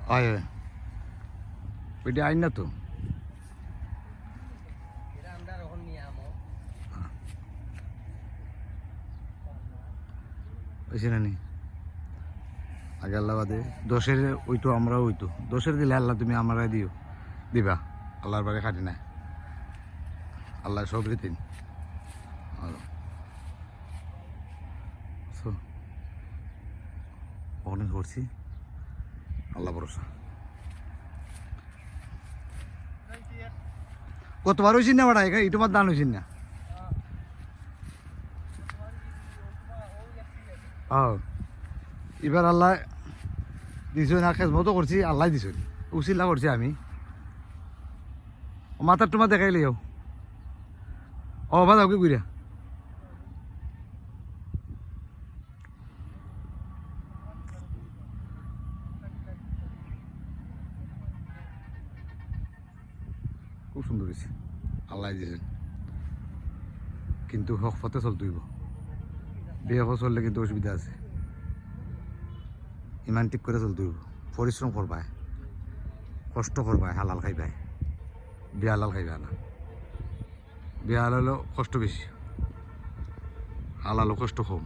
হয় হয় ওইটা আইন না তো বুঝছি না নি আগে আল্লাহ বাদে দশের ওইতো আমরাও ওইতো দশের দিলে আল্লাহ তুমি আমরাই দিও দিবা আল্লাহর বারে খাটি না আল্লাহ সব রীতিন ওখানে করছি আল্লাহ ভরসা কতবার হয়েছি না বাড়া এটা তোমার দান হয়েছি না এবার আল্লাহ দিছ না খেজ মতো করছি আল্লাহ দিছ উচিল্লা করছি আমি মাথার তোমার দেখাইলে বাদ ওকে ঘুরিয়া খুব সুন্দর হয়েছে আল্লাহ দিয়েছেন কিন্তু হক পথে চলতে হইব বিয়ে চললে কিন্তু অসুবিধা আছে ইমান ঠিক করে চলতে হইব পরিশ্রম করবায় কষ্ট করবায় হালাল খাইবায় বিয়া হালাল খাইবা না বিয়া হালালও কষ্ট বেশি হালালও কষ্ট কম